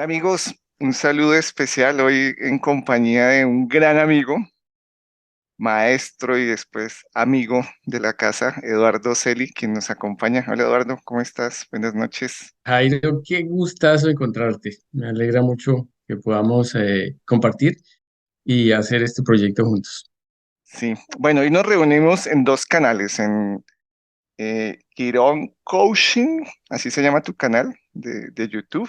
Hola amigos, un saludo especial hoy en compañía de un gran amigo, maestro y después amigo de la casa, Eduardo Celi, quien nos acompaña. Hola Eduardo, ¿cómo estás? Buenas noches. Jairo, qué gustazo encontrarte. Me alegra mucho que podamos compartir y hacer este proyecto juntos. Sí, bueno, hoy nos reunimos en dos canales, en Quirón Coaching, así se llama tu canal de YouTube,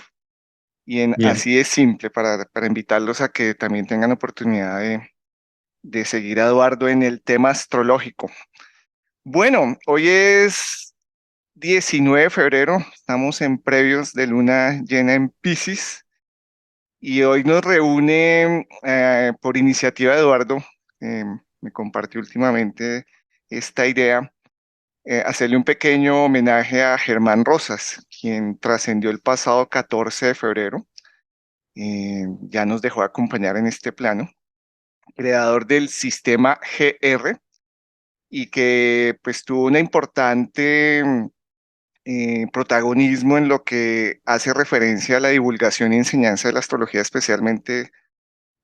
y en Bien, Así es Simple, para invitarlos a que también tengan oportunidad de seguir a Eduardo en el tema astrológico. Bueno, hoy es 19 de febrero, estamos en previos de luna llena en Piscis y hoy nos reúne por iniciativa de Eduardo, me compartió últimamente esta idea, hacerle un pequeño homenaje a Germán Rosas, quien trascendió el pasado 14 de febrero, ya nos dejó acompañar en este plano, creador del sistema GR y que pues tuvo una importante protagonismo en lo que hace referencia a la divulgación y enseñanza de la astrología, especialmente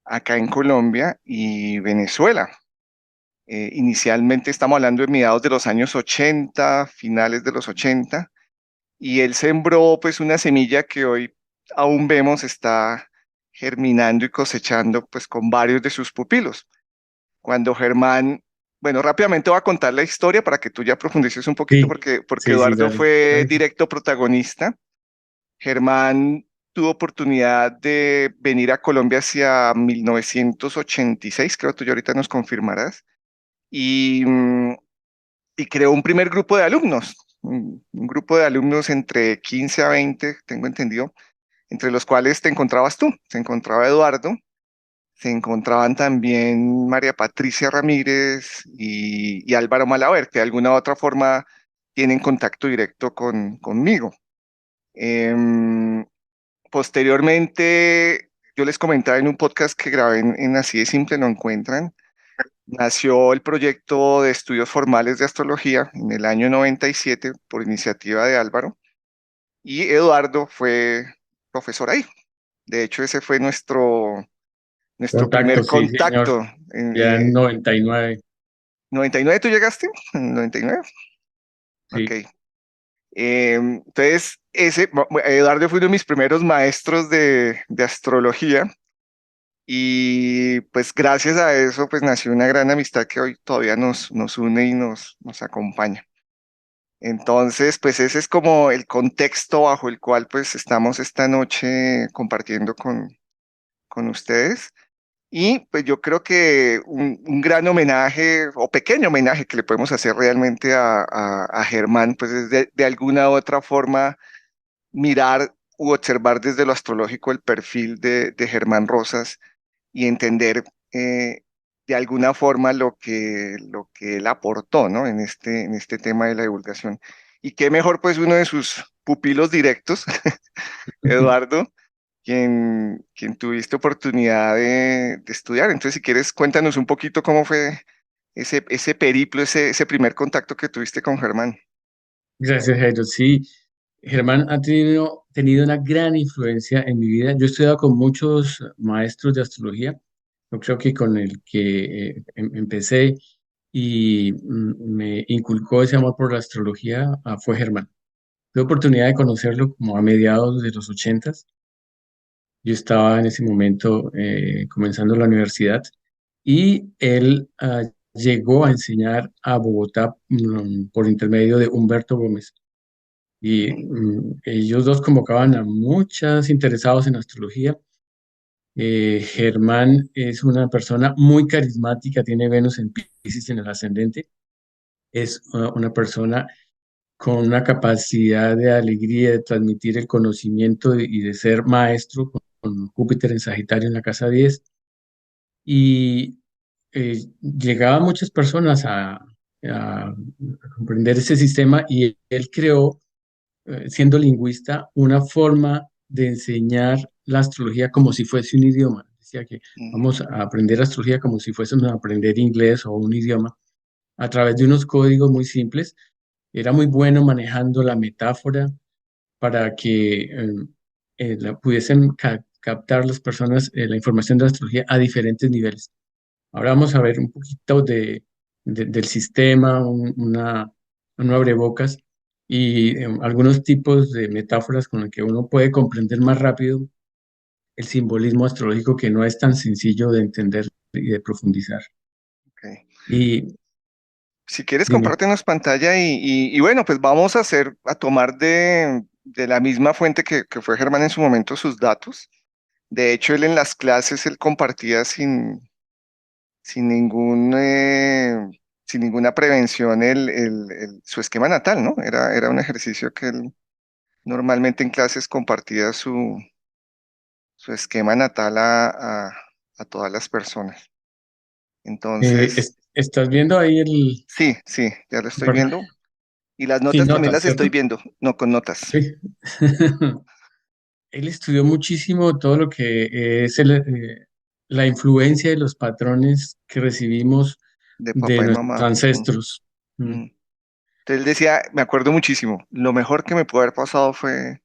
acá en Colombia y Venezuela. Inicialmente estamos hablando de mediados de los años 80, finales de los 80, y él sembró pues una semilla que hoy aún vemos está germinando y cosechando pues con varios de sus pupilos. Cuando Germán, bueno, rápidamente voy a contar la historia para que tú ya profundices un poquito sí, porque sí, sí, Eduardo dale. fue directo protagonista. Germán tuvo oportunidad de venir a Colombia hacia 1986, creo que tú ya ahorita nos confirmarás, y, y creó un primer grupo de alumnos, un grupo de alumnos entre 15 a 20, tengo entendido, entre los cuales te encontrabas tú, se encontraba Eduardo, se encontraban también María Patricia Ramírez y Álvaro Malaver, que de alguna u otra forma tienen contacto directo conmigo. Em, Posteriormente, yo les comentaba en un podcast que grabé en Así de Simple, lo encuentran. Nació el proyecto de estudios formales de astrología en el año 97 por iniciativa de Álvaro y Eduardo fue profesor ahí. De hecho, ese fue nuestro Contacto, primer sí, señor. contacto. Ya en 99, ¿99 tú llegaste? ¿En 99? Ok. sí. Entonces, Eduardo fue uno de mis primeros maestros de astrología. Y pues gracias a eso pues nació una gran amistad que hoy todavía nos une y nos acompaña. Entonces pues ese es como el contexto bajo el cual pues estamos esta noche compartiendo con ustedes. Y pues yo creo que un gran homenaje o pequeño homenaje que le podemos hacer realmente a Germán pues es de alguna u otra forma mirar u observar desde lo astrológico el perfil de Germán Rosas y entender de alguna forma lo que él aportó, ¿no? En este tema de la divulgación. Y qué mejor, pues, uno de sus pupilos directos, Eduardo, quien tuviste oportunidad de estudiar. Entonces, si quieres, cuéntanos un poquito cómo fue ese periplo, ese primer contacto que tuviste con Germán. Gracias, Jairo. Sí, Germán ha tenido una gran influencia en mi vida. Yo he estudiado con muchos maestros de astrología. Yo creo que con el que empecé y me inculcó ese amor por la astrología fue Germán. Tuve oportunidad de conocerlo como a mediados de los ochentas. Yo estaba en ese momento comenzando la universidad y él llegó a enseñar a Bogotá por intermedio de Humberto Gómez. Y Mm. ellos dos convocaban a muchos interesados en astrología. Germán es una persona muy carismática, tiene Venus en Piscis en el ascendente. Es una persona con una capacidad de alegría, de transmitir el conocimiento y de ser maestro con Júpiter en Sagitario en la casa 10. Y llegaban muchas personas a comprender ese sistema y él creó, siendo lingüista, una forma de enseñar la astrología como si fuese un idioma. Decía que Mm. vamos a aprender astrología como si fuésemos a aprender inglés o un idioma a través de unos códigos muy simples. Era muy bueno manejando la metáfora para que pudiesen captar las personas la información de la astrología a diferentes niveles. Ahora vamos a ver un poquito del sistema, un abrebocas y algunos tipos de metáforas con las que uno puede comprender más rápido el simbolismo astrológico que no es tan sencillo de entender y de profundizar. ok. Y Si quieres, dime, compártenos pantalla y bueno, pues vamos a a tomar de la misma fuente que fue Germán en su momento sus datos. De hecho, él en las clases, él compartía sin sin ninguna prevención su esquema natal, ¿no? Era un ejercicio que él normalmente en clases compartía su esquema natal a todas las personas. Entonces, ¿estás viendo ahí sí, sí, ya lo estoy viendo. Y las sin notas también notas, las estoy ¿cierto? viendo, no con notas, Sí. Él estudió muchísimo todo lo que es la influencia de los patrones que recibimos de de papá y nuestros mamá. ancestros. Mm. Mm. Entonces él decía, me acuerdo muchísimo, lo mejor que me pudo haber pasado fue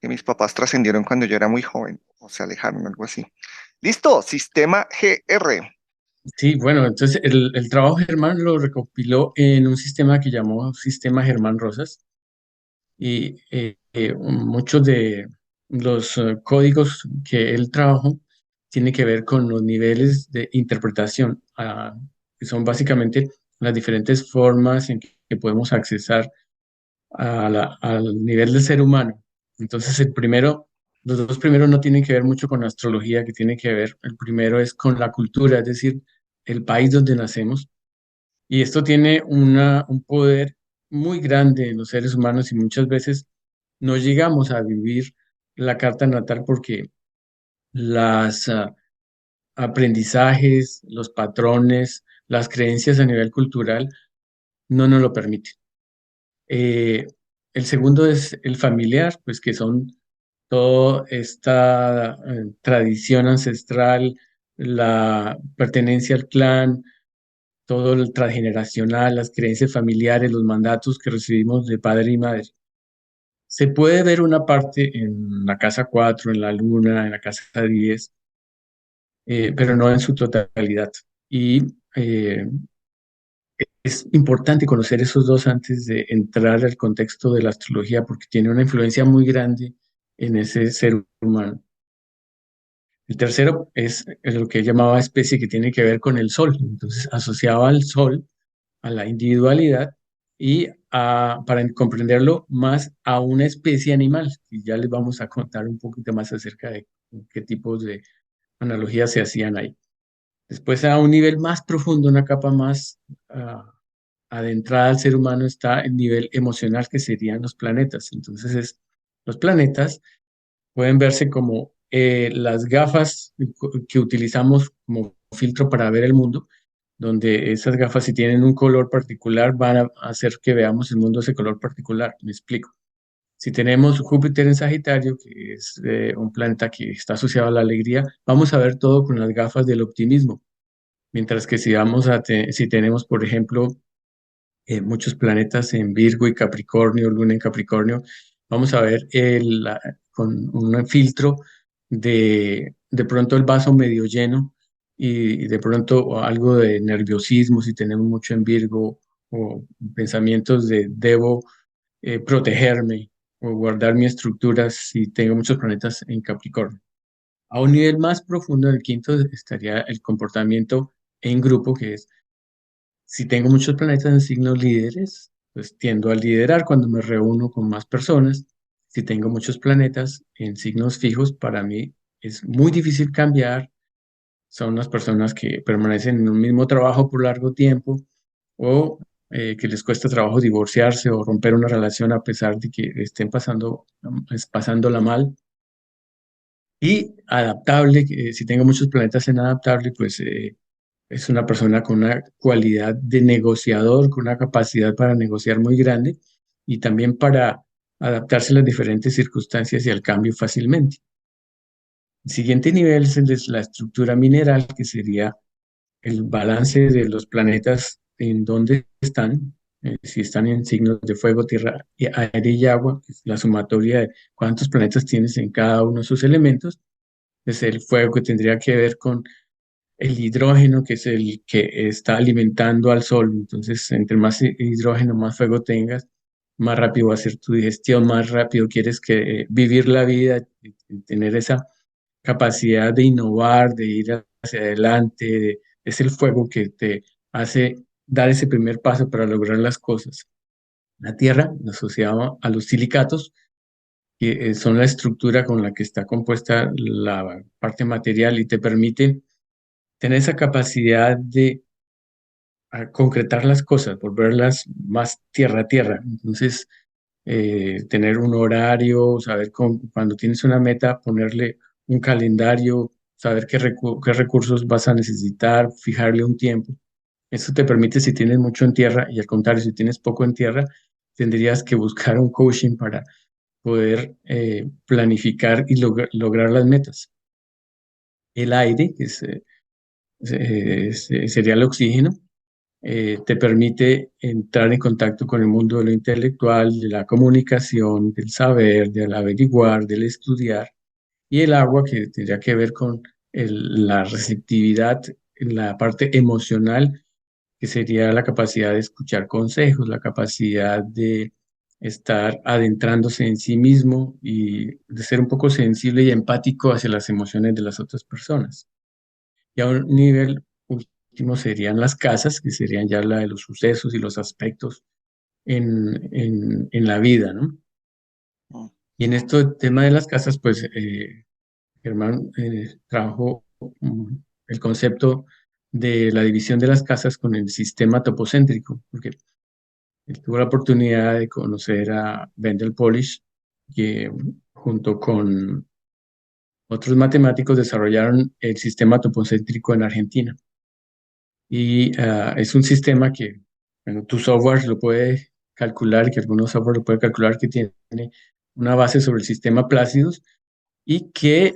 que mis papás trascendieron cuando yo era muy joven, o se alejaron, algo así. Listo, sistema GR. Sí, bueno, entonces el trabajo Germán lo recopiló en un sistema que llamó Sistema Germán Rosas y muchos de los códigos que él trabajó tienen que ver con los niveles de interpretación, que son básicamente las diferentes formas en que podemos accesar al nivel del ser humano. Entonces, los dos primeros no tienen que ver mucho con la astrología, que tiene que ver, el primero es con la cultura, es decir, el país donde nacemos. Y esto tiene un poder muy grande en los seres humanos y muchas veces no llegamos a vivir la carta natal porque las aprendizajes, los patrones, las creencias a nivel cultural no nos lo permiten. Eh, el segundo es el familiar, pues que son toda esta tradición ancestral, la pertenencia al clan, todo el transgeneracional, las creencias familiares, los mandatos que recibimos de padre y madre. Se puede ver una parte en la casa 4, en la luna, en la casa 10, pero no en su totalidad. Y eh, es importante conocer esos dos antes de entrar al contexto de la astrología porque tiene una influencia muy grande en ese ser humano. El tercero es lo que él llamaba especie que tiene que ver con el sol. Entonces asociaba al sol a la individualidad y para comprenderlo más a una especie animal. Y ya les vamos a contar un poquito más acerca de qué tipos de analogías se hacían ahí. Después a un nivel más profundo, una capa más adentrada al ser humano está el nivel emocional que serían los planetas. Entonces los planetas pueden verse como las gafas que utilizamos como filtro para ver el mundo, donde esas gafas si tienen un color particular van a hacer que veamos el mundo de ese color particular. Me explico. Si tenemos Júpiter en Sagitario, que es un planeta que está asociado a la alegría, vamos a ver todo con las gafas del optimismo. Mientras que si tenemos, por ejemplo, muchos planetas en Virgo y Capricornio, Luna en Capricornio, vamos a ver con un filtro de pronto el vaso medio lleno y de pronto algo de nerviosismo si tenemos mucho en Virgo o pensamientos de debo protegerme o guardar mi estructura si tengo muchos planetas en Capricornio. A un nivel más profundo, en el quinto, estaría el comportamiento en grupo, que es si tengo muchos planetas en signos líderes, pues tiendo a liderar cuando me reúno con más personas. Si tengo muchos planetas en signos fijos, para mí es muy difícil cambiar. Son las personas que permanecen en un mismo trabajo por largo tiempo o que les cuesta trabajo divorciarse o romper una relación a pesar de que estén pasándola mal. Y adaptable, que si tengo muchos planetas en adaptable, pues es una persona con una cualidad de negociador, con una capacidad para negociar muy grande y también para adaptarse a las diferentes circunstancias y al cambio fácilmente. El siguiente nivel es el de la estructura mineral, que sería el balance de los planetas en dónde están. si están en signos de fuego, tierra, aire y agua, que es la sumatoria de cuántos planetas tienes en cada uno de sus elementos. Es el fuego que tendría que ver con el hidrógeno, que es el que está alimentando al sol. Entonces, entre más hidrógeno, más fuego tengas, más rápido va a ser tu digestión, más rápido quieres vivir la vida, y tener esa capacidad de innovar, de ir hacia adelante. Es el fuego que te hace dar ese primer paso para lograr las cosas. La tierra, asociada a los silicatos, que son la estructura con la que está compuesta la parte material y te permite tener esa capacidad de concretar las cosas, volverlas más tierra a tierra. Entonces, tener un horario, saber cuando tienes una meta, ponerle un calendario, saber qué recursos vas a necesitar, fijarle un tiempo. Eso te permite, si tienes mucho en tierra, y al contrario, si tienes poco en tierra, tendrías que buscar un coaching para poder planificar y lograr las metas. El aire, que sería el oxígeno, te permite entrar en contacto con el mundo de lo intelectual, de la comunicación, del saber, del averiguar, del estudiar, y el agua, que tendría que ver con la receptividad, la parte emocional, que sería la capacidad de escuchar consejos, la capacidad de estar adentrándose en sí mismo y de ser un poco sensible y empático hacia las emociones de las otras personas. Y a un nivel último serían las casas, que serían ya la de los sucesos y los aspectos en la vida, ¿no? Mm. Y en este tema de las casas, pues Germán trabajó el concepto de la división de las casas con el sistema topocéntrico, porque él tuvo la oportunidad de conocer a Wendell Polish, que junto con otros matemáticos desarrollaron el sistema topocéntrico en Argentina. Y es un sistema que, bueno, tu software lo puede calcular, que algunos software lo puede calcular, que tiene una base sobre el sistema Plácidos y que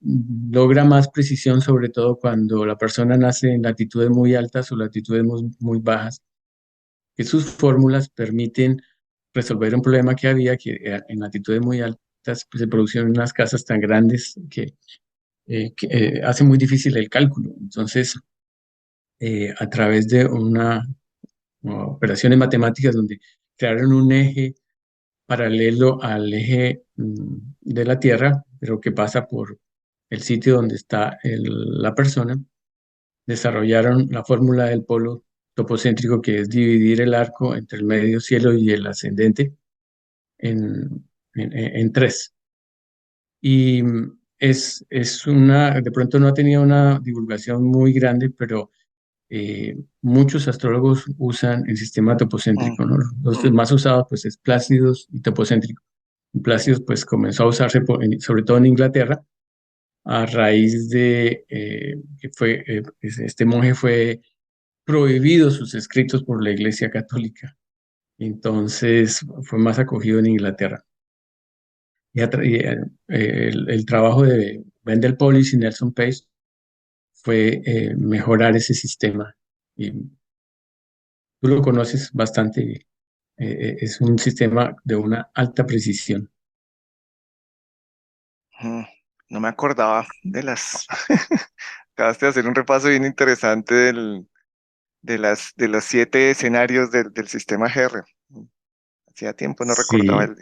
logra más precisión, sobre todo cuando la persona nace en latitudes muy altas o latitudes muy bajas, que sus fórmulas permiten resolver un problema que había, que en latitudes muy altas pues, se producían unas casas tan grandes que hace muy difícil el cálculo. Entonces, a través de operaciones matemáticas donde crearon un eje paralelo al eje de la Tierra, pero que pasa por el sitio donde está la persona, desarrollaron la fórmula del polo topocéntrico, que es dividir el arco entre el medio cielo y el ascendente en tres. Y de pronto no ha tenido una divulgación muy grande, pero muchos astrólogos usan el sistema Mm. topocéntrico, ¿no? Los más usados pues es Plácidos y topocéntrico. Y Plácidos pues comenzó a usarse sobre todo en Inglaterra a raíz de que este monje fue prohibido sus escritos por la Iglesia Católica. Entonces fue más acogido en Inglaterra. El trabajo de Wendell Polish y Nelson Page fue mejorar ese sistema. Y tú lo conoces bastante. Es un sistema de una alta precisión. Mm. No me acordaba de las... Acabaste de hacer un repaso bien interesante de los 7 escenarios del sistema GR. Hacía tiempo no recordaba Sí.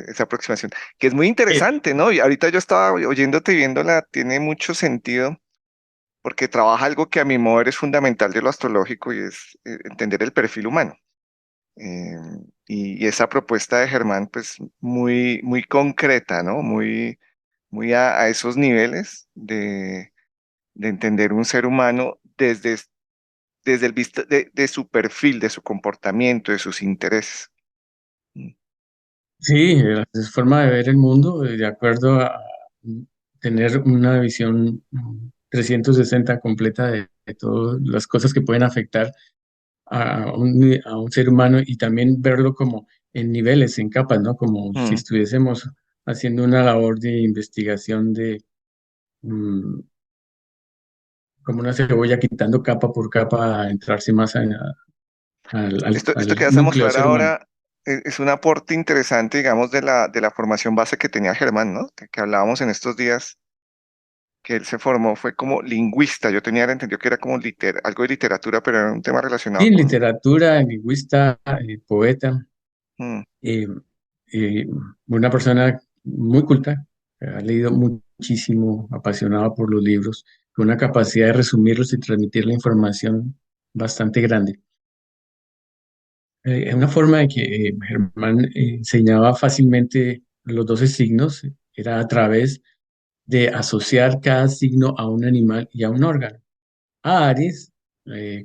esa aproximación, que es muy Eh, interesante, ¿no? Y ahorita yo estaba oyéndote y viéndola, tiene mucho sentido, porque trabaja algo que a mi modo es fundamental de lo astrológico y es entender el perfil humano. Eh, y esa propuesta de Germán, pues muy, muy concreta, ¿no? Muy a esos niveles de entender un ser humano desde el visto de su perfil, de su comportamiento, de sus intereses. Mm. sí, es forma de ver el mundo de acuerdo a tener una visión 360 completa de todas las cosas que pueden afectar a un ser humano y también verlo como en niveles, en capas, ¿no? Como si Mm. estuviésemos haciendo una labor de investigación mm, como una cebolla quitando capa por capa a entrarse más Esto que al vas a núcleo, al mostrar ser humano. ahora es un aporte interesante, digamos, de la formación base que tenía Germán, ¿no? Que hablábamos en estos días, que él se formó, fue como lingüista. Yo tenía entendido que era como algo de literatura, pero era un tema relacionado Sí, con... literatura, lingüista, poeta, Mm, eh, eh, una persona muy culta, ha leído muchísimo, apasionado por los libros, con una capacidad de resumirlos y transmitir la información bastante grande. Es una forma de que Germán enseñaba fácilmente los 12 signos, era a través de asociar cada signo a un animal y a un órgano. A Aries,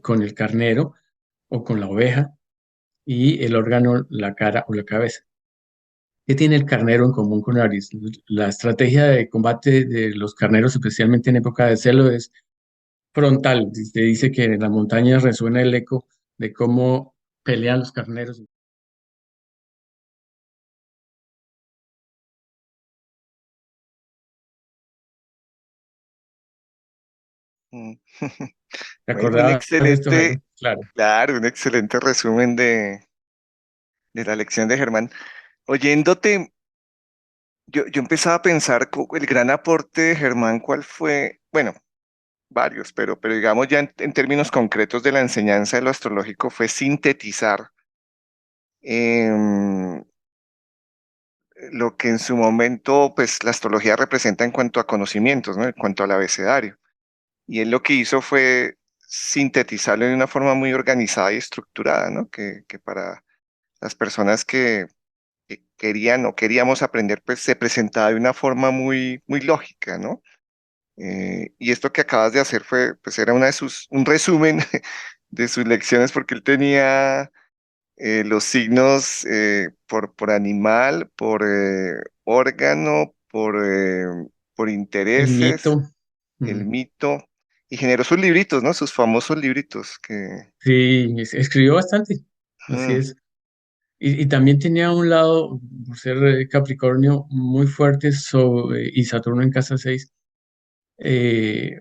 con el carnero o con la oveja, y el órgano, la cara o la cabeza. ¿Qué tiene el carnero en común con Aries? La estrategia de combate de los carneros, especialmente en época de celo, es frontal. Se dice que en las montañas resuena el eco de cómo pelean los carneros. mm. ¿Te Bueno, un acordabas de esto, excelente, Jairo? Claro. claro, un excelente resumen de la lección de Germán. Oyéndote, yo empezaba a pensar el gran aporte de Germán, ¿cuál fue? Bueno, varios, pero digamos ya en términos concretos de la enseñanza de lo astrológico fue sintetizar em, lo que en su momento pues la astrología representa en cuanto a conocimientos, ¿no? En cuanto al abecedario. Y él lo que hizo fue sintetizarlo de una forma muy organizada y estructurada, ¿no? Que para las personas que querían o queríamos aprender, pues se presentaba de una forma muy lógica, ¿no? Y esto que acabas de hacer fue, pues era un resumen de sus lecciones porque él tenía los signos por animal, por órgano, por El intereses, mito. el mm, mito, y generó sus libritos, ¿no? Sus famosos libritos que... Sí, escribió bastante. Así mm, es. Y también tenía un lado, por ser Capricornio, muy fuerte y Saturno en casa 6.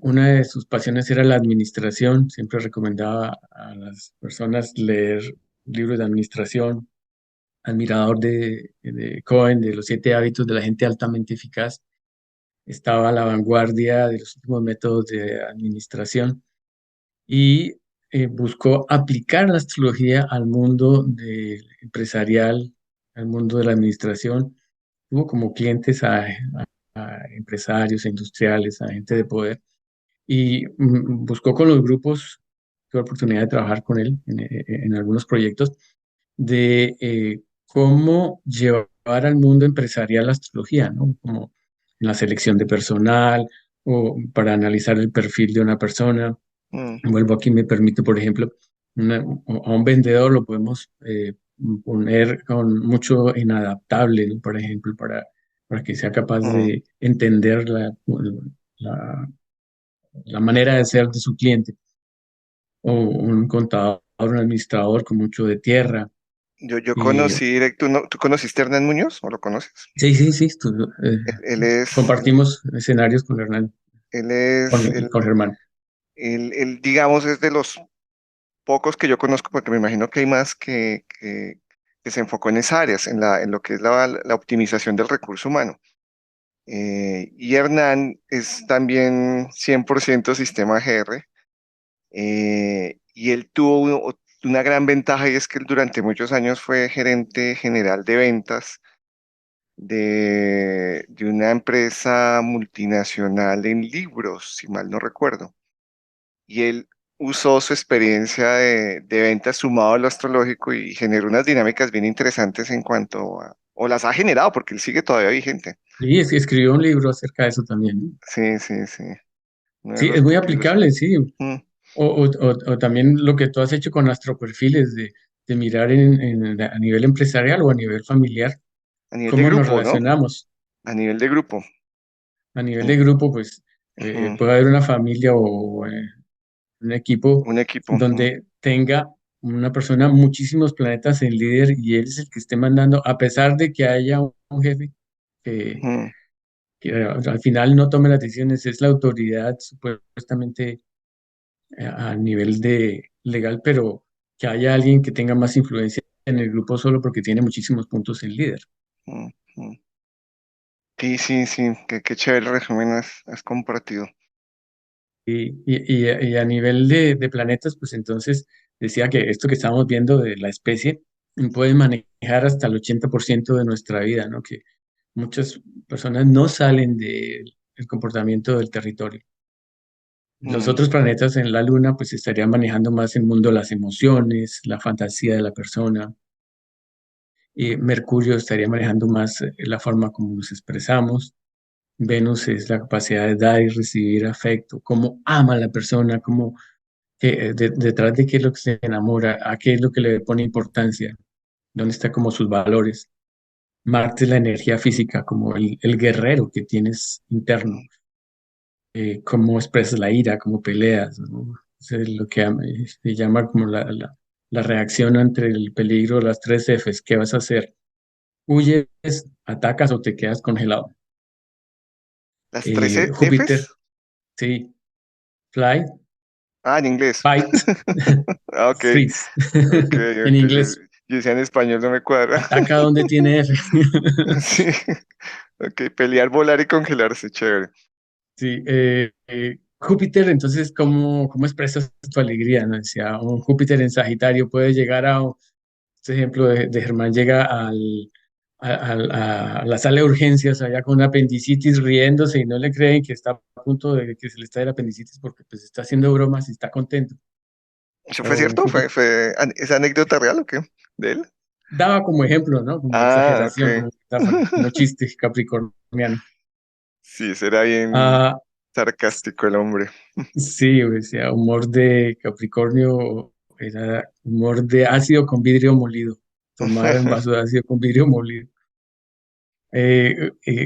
Una de sus pasiones era la administración. Siempre recomendaba a las personas leer libros de administración. Admirador de Cohen, de los 7 hábitos de la gente altamente eficaz. Estaba a la vanguardia de los últimos métodos de administración y buscó aplicar la astrología al mundo empresarial, al mundo de la administración. Tuvo como clientes a empresarios, a industriales, a gente de poder y buscó con los grupos, tuve la oportunidad de trabajar con él en algunos proyectos, de cómo llevar al mundo empresarial la astrología, ¿no? Como en la selección de personal o para analizar el perfil de una persona. mm, Vuelvo aquí, me permite, por ejemplo, a un vendedor lo podemos poner con mucho inadaptable, ¿no? Por ejemplo, para que sea capaz mm. de entender la, la manera de ser de su cliente. O un contador, un administrador con mucho de tierra. Yo Y conocí directo, ¿no? ¿Tú conociste a Hernán Muñoz o lo conoces? sí, sí, sí, Él es, compartimos escenarios con Hernán, él es, con Germán. él, digamos, es de los pocos que yo conozco, porque me imagino que hay más que se enfocó en esas áreas, en lo que es la optimización del recurso humano. Y Hernán es también 100% sistema GR, y él tuvo una gran ventaja y es que él durante muchos años fue gerente general de ventas de una empresa multinacional en libros, si mal no recuerdo. Y él usó su experiencia de ventas sumado a lo astrológico y generó unas dinámicas bien interesantes en cuanto a, o las ha generado porque él sigue todavía vigente. Y escribió un libro acerca de eso también, ¿no? Sí, sí, sí. Uno de Sí, los es muy libros. aplicable, sí. Mm. O también lo que tú has hecho con astroperfiles, de mirar a nivel empresarial o a nivel familiar, A nivel de cómo nos grupo, ¿no? relacionamos. A nivel de grupo. A nivel Mm, de grupo, pues ujú. puede haber una familia o un equipo Un equipo. Mm, donde tenga una persona muchísimos planetas en líder y él es el que esté mandando, a pesar de que haya un jefe que, mm. que al final no tome las decisiones, es la autoridad supuestamente a nivel de legal, pero que haya alguien que tenga más influencia en el grupo solo porque tiene muchísimos puntos en líder. Mm, mm. Sí, sí, sí, qué chévere resumen has compartido. Y a nivel de planetas, pues entonces decía que esto que estamos viendo de la especie puede manejar hasta el 80% de nuestra vida, ¿no? Que muchas personas no salen del comportamiento del territorio. Los Mm, otros planetas en la Luna, pues estarían manejando más el mundo de las emociones, la fantasía de la persona. Y Mercurio estaría manejando más la forma como nos expresamos. Venus es la capacidad de dar y recibir afecto, cómo ama a la persona, cómo detrás de qué es lo que se enamora, a qué es lo que le pone importancia, dónde está como sus valores. Marte es la energía física, como el guerrero que tienes interno, cómo expresas la ira, cómo peleas, ¿no? Eso es lo que se llama como la reacción ante el peligro, las tres Fs. ¿Qué vas a hacer? ¿Huyes, atacas o te quedas congelado? ¿Las 13 Júpiter, Fs? sí, fly, Ah, en inglés. fight, Ah, ok, freeze. ok, En ok. Yo, inglés, yo decía en español, no me cuadra. ataca donde tiene F. Sí, ok, pelear, volar y congelarse, chévere. Sí, Júpiter, entonces, ¿cómo expresas tu alegría? ¿No? Decía, un Júpiter en Sagitario puede llegar este ejemplo de Germán llega a la sala de urgencias allá con apendicitis riéndose y no le creen que está a punto de que se le está el apendicitis porque pues está haciendo bromas y está contento. ¿Eso fue O cierto? ¿Fue, Júpiter esa anécdota real o qué? ¿De él? daba como ejemplo, ¿no? Como Ah, exageración, ok. como metáfora, como chiste capricorniano. Sí, será bien Ah, sarcástico el hombre. sí, o sea, humor de Capricornio era humor de ácido con vidrio molido. Tomar un vaso de ácido con vidrio molido.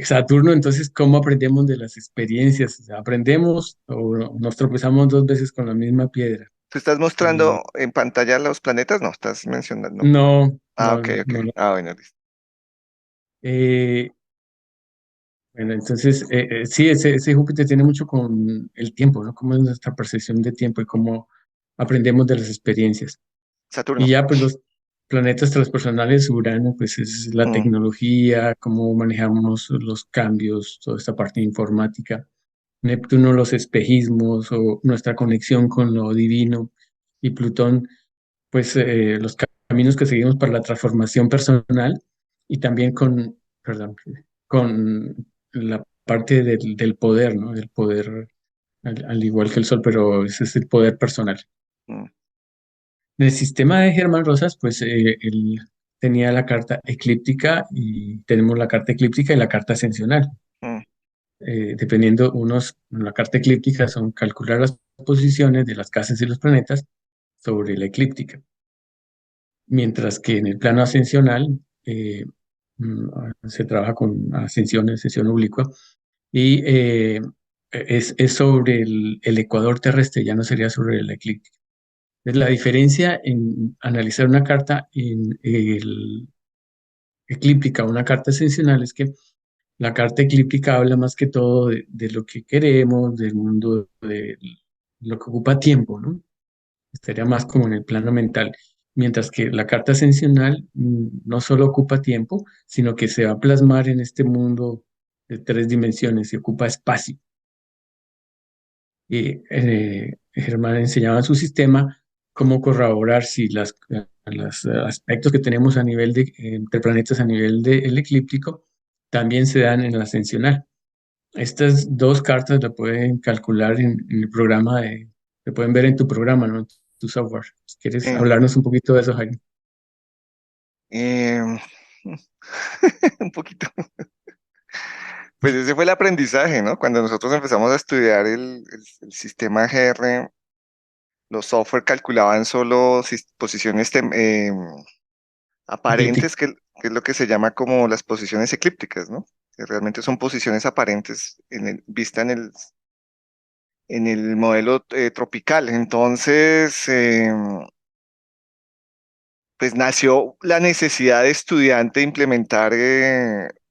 Saturno, entonces, ¿cómo aprendemos de las experiencias? O sea, ¿aprendemos o nos tropezamos dos veces con la misma piedra? ¿Tú estás Y mostrando en pantalla los planetas? No, estás mencionando. no, Ah, no, ok, no, ok. no. Ah, bueno, listo. Eh, bueno, entonces, sí, ese Júpiter tiene mucho con el tiempo, ¿no? Cómo es nuestra percepción de tiempo y cómo aprendemos de las experiencias. Y Saturno. ya, pues los planetas transpersonales, Urano, pues es la Mm, tecnología, cómo manejamos los cambios, toda esta parte informática. Neptuno, los espejismos o nuestra conexión con lo divino. Y Plutón, pues los caminos que seguimos para la transformación personal y también perdón, con la parte del poder, ¿no? Del poder, al igual que el Sol, pero ese es el poder personal. mm, En el sistema de Germán Rosas, pues él tenía la carta eclíptica y tenemos la carta eclíptica y la carta ascensional. mm. Dependiendo, la carta eclíptica son calcular las posiciones de las casas y los planetas sobre la eclíptica, mientras que en el plano ascensional mm, se trabaja con ascensión oblicua y es sobre el ecuador terrestre, ya no sería sobre la eclíptica. Es la diferencia en analizar una carta en el eclíptica o una carta ascensional es que la carta eclíptica habla más que todo de lo que queremos, del mundo, de lo que ocupa tiempo, ¿no? Estaría más como en el plano mental. Mientras que la carta ascensional no solo ocupa tiempo, sino que se va a plasmar en este mundo de tres dimensiones y ocupa espacio. Y Germán enseñaba en su sistema cómo corroborar si los aspectos que tenemos a nivel entre planetas a nivel del eclíptico también se dan en la ascensional. Estas dos cartas la pueden calcular en el programa se pueden ver en tu programa, ¿no? En tu software. Si quieres Sí. hablarnos un poquito de eso, Jaime. Em, un poquito. Pues ese fue el aprendizaje, ¿no? Cuando nosotros empezamos a estudiar el sistema GR, los software calculaban solo posiciones Eclíptica. aparentes, que es lo que se llama como las posiciones eclípticas, ¿no? Que realmente son posiciones aparentes vista en el modelo tropical. Entonces, pues nació la necesidad de estudiante de implementar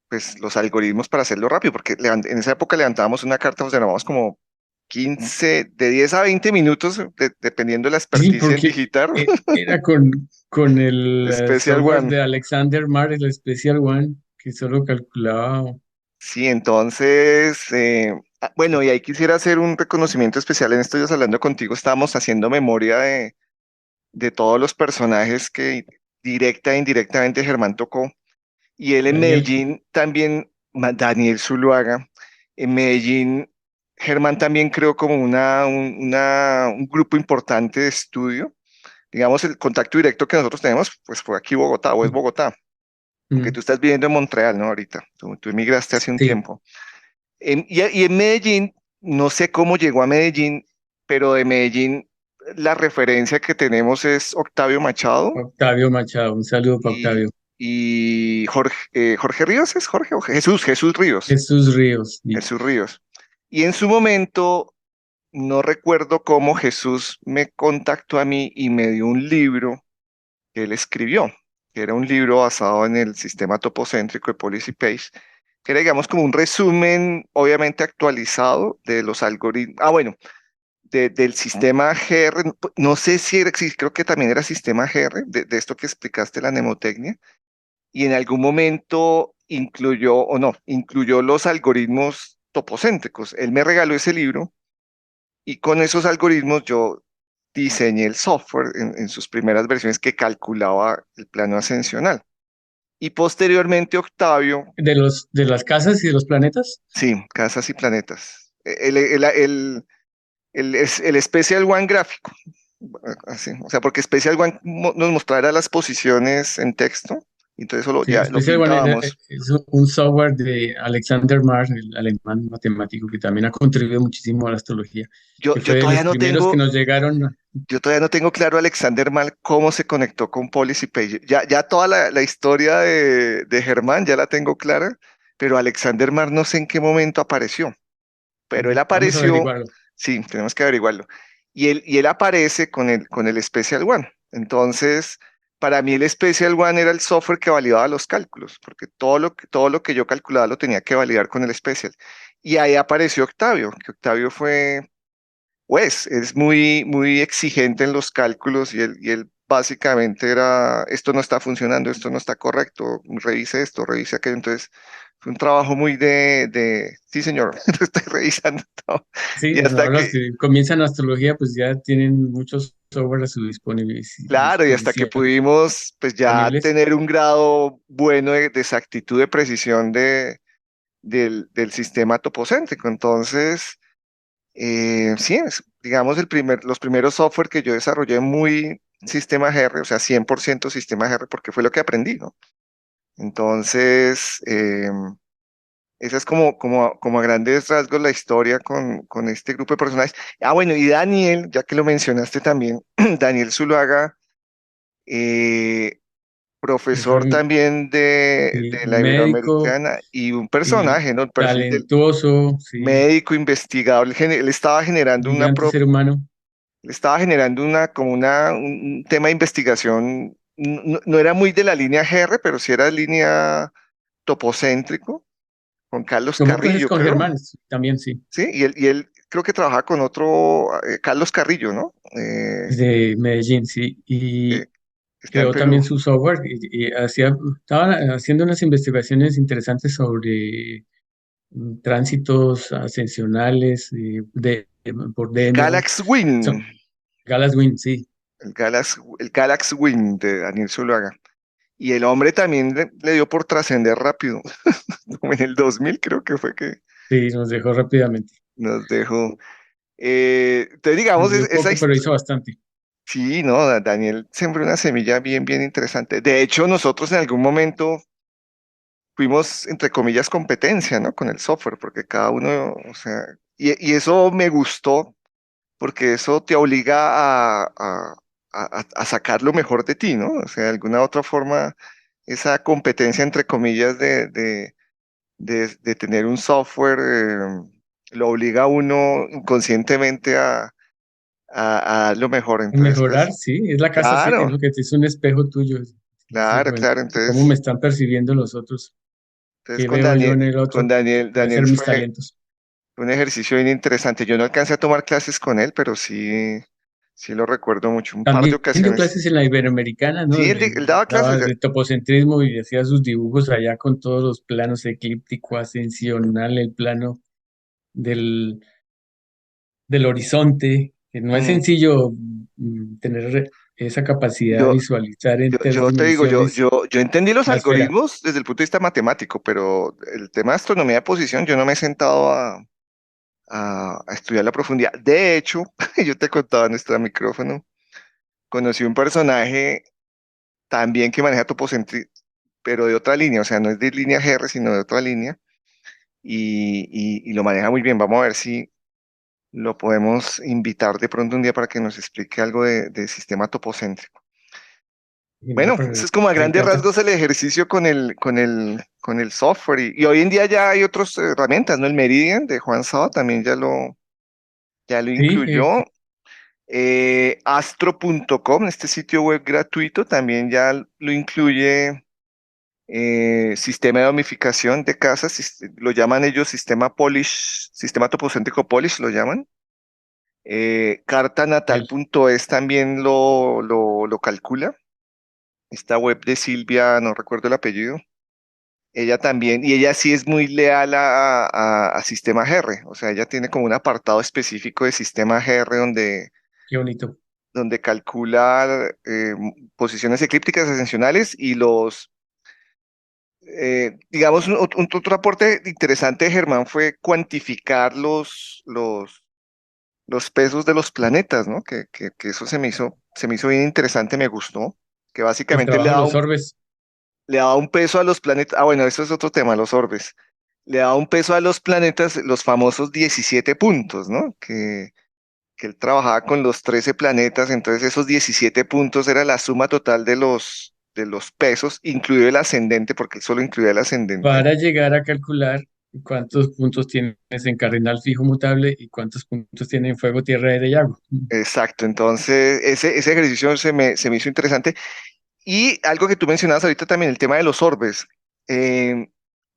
pues, los algoritmos para hacerlo rápido, porque en esa época levantábamos una carta, nos demorábamos como 15, de 10 a 20 minutos, dependiendo de la Sí, experticia en porque digitar, era con el Special software One. de Alexander Mark, el Special One, que solo calculaba. Sí, entonces, bueno, y ahí quisiera hacer un reconocimiento especial en estos días hablando contigo, estábamos haciendo memoria de todos los personajes que directa e indirectamente Germán tocó. Y él en Daniel, Medellín también, Daniel Zuluaga, en Medellín, Germán también creó como un grupo importante de estudio. Digamos, el contacto directo que nosotros tenemos, pues fue aquí Bogotá, o es mm, Bogotá, aunque mm, tú estás viviendo en Montreal, ¿no? Ahorita, tú emigraste hace un sí, tiempo. Y en Medellín, no sé cómo llegó a Medellín, pero de Medellín la referencia que tenemos es Octavio Machado Octavio Machado, un saludo para y, Octavio. y Jorge Ríos, ¿es Jorge? O Jesús Ríos, Jesús Ríos, y Jesús Ríos. Y en su momento, no recuerdo cómo Jesús me contactó a mí y me dio un libro que él escribió, que era un libro basado en el sistema topocéntrico de Policy Page, que era, digamos, como un resumen, obviamente actualizado de los algoritmos. Ah, bueno, del sistema GR, no sé si era, sí, creo que también era sistema GR, de esto que explicaste, la mnemotecnia, y en algún momento incluyó, o no, incluyó los algoritmos topocéntricos. Él me regaló ese libro y con esos algoritmos yo diseñé el software en sus primeras versiones que calculaba el plano ascensional. Y posteriormente Octavio, de las casas y de los planetas. sí, casas y planetas. El Special One gráfico, así, o sea, porque Special One nos mostrará las posiciones en texto, y entonces solo Sí, ya lo especial bueno, pintábamos. es un software de Alexander Marr, el alemán matemático, que también ha contribuido muchísimo a la astrología, Yo, que yo fue de los todavía no primeros que tengo, nos llegaron. yo todavía no tengo claro, Alexander Mal, cómo se conectó con Policy Page. Ya toda la historia de Germán ya la tengo clara, pero Alexander Mal no sé en qué momento apareció. Pero él Vamos a apareció, averiguarlo. sí, tenemos que averiguarlo. Y él aparece con el Special One. Entonces, para mí el Special One era el software que validaba los cálculos, porque todo lo que yo calculaba lo tenía que validar con el Special. Y ahí apareció Octavio, que Octavio fue, pues, es muy, muy exigente en los cálculos y él básicamente era, esto no está funcionando, esto no está correcto, revise esto, revise aquello. Entonces, fue un trabajo muy sí, señor, lo estoy revisando todo. Sí, Y no, hasta los que, que comienzan astrología, pues ya tienen muchos software a su claro, y hasta que disposición pudimos, pues ya disponibles. tener un grado bueno de exactitud, de precisión del sistema topocéntrico. Entonces, sí, digamos, los primeros software que yo desarrollé muy sistema GR, o sea, 100% sistema GR, porque fue lo que aprendí, ¿no? Entonces, esa es como a grandes rasgos la historia con este grupo de personajes. Ah, bueno, y Daniel, ya que lo mencionaste también, Daniel Zuluaga, eh, profesor Fue también de un la médico Iberoamericana y un y personaje, ¿no? El perfil del talentoso, sí, médico investigador. Él estaba generando brillante ser humano. él estaba generando un tema de investigación. No, no era muy de la línea GR, pero sí era línea topocéntrico, con Carlos Tomó clases Carrillo, con creo. Germán, también sí, Sí, y él creo que trabaja con otro, Carlos Carrillo, ¿no? de Medellín, sí, Que y está en creó Perú. también su software y estaba haciendo unas investigaciones interesantes sobre tránsitos ascensionales por Demo, Galax Win, so- Galas Wind, sí, el Galax Win de Daniel Zuluaga. Y el hombre también le dio por trascender rápido, como en el 2000 creo que fue que sí, nos dejó rápidamente. nos dejó. Entonces, digamos, Escribió esa poco, pero historia. hizo bastante. Sí, no, Daniel sembró una semilla bien, bien interesante. De hecho, nosotros en algún momento fuimos, entre comillas, competencia, ¿no? Con el software, porque cada uno, o sea, y eso me gustó, porque eso te obliga a sacar lo mejor de ti, ¿no? O sea, de alguna otra forma, esa competencia, entre comillas, de tener un software, lo obliga a uno inconscientemente a dar lo mejor. Entonces, Mejorar, pues, sí, es la casa 7, claro, ¿no? Que es un espejo tuyo. Dices, claro, bueno, claro. ¿cómo me Entonces, están percibiendo los otros? entonces ¿Qué con veo yo Daniel, en el con otro? Daniel, Voy a Daniel hacer mis fue, talentos. fue un ejercicio bien interesante. Yo no alcancé a tomar clases con él, pero sí lo recuerdo mucho, un par de También dio ocasiones. clases en la Iberoamericana, ¿no? Sí, él daba Daba clases. de topocentrismo y hacía sus dibujos allá con todos los planos eclíptico, ascensional, el plano del, del horizonte, que no es mm, sencillo tener esa capacidad de yo, visualizar en tres yo te digo, dimensiones yo entendí los la esfera. algoritmos desde el punto de vista matemático, pero el tema de astronomía de posición, yo no me he sentado a estudiar la profundidad. De hecho, yo te contaba en nuestro micrófono, conocí un personaje también que maneja topocentrismo, pero de otra línea, o sea, no es de línea GR, sino de otra línea, y lo maneja muy bien. Vamos a ver si lo podemos invitar de pronto un día para que nos explique algo de sistema topocéntrico. Y no, Bueno, pero eso es como a me grandes encanta. rasgos el ejercicio con el software. Y hoy en día ya hay otras herramientas, ¿no? El Meridian de Juan Sao también ya lo Sí, incluyó. Astro.com, este sitio web gratuito, también ya lo incluye. Sistema de domificación de casas, lo llaman ellos sistema Polish, sistema topocéntrico Polish, lo llaman. el, Cartanatal.es también lo calcula. Esta web de Silvia, no recuerdo el apellido. Ella también, y ella sí es muy leal a sistema GR, o sea, ella tiene como un apartado específico de sistema GR qué bonito. donde calcula posiciones eclípticas ascensionales y digamos, otro aporte interesante de Germán fue cuantificar los pesos de los planetas, ¿no? Que eso se me hizo bien interesante, me gustó, que El básicamente le trabajo de daba los un, orbes, le daba un peso a los planetas. Ah, bueno, eso es otro tema, los orbes. Le daba un peso a los planetas, los famosos 17 puntos, ¿no? Que él trabajaba con los 13 planetas, entonces esos 17 puntos era la suma total de los pesos, incluido el ascendente, porque él solo incluía el ascendente. para llegar a calcular cuántos puntos tienes en cardinal fijo mutable y cuántos puntos tiene en fuego, tierra, aire y agua. Exacto, entonces ese ejercicio se me hizo interesante. Y algo que tú mencionabas ahorita también, el tema de los orbes, eh,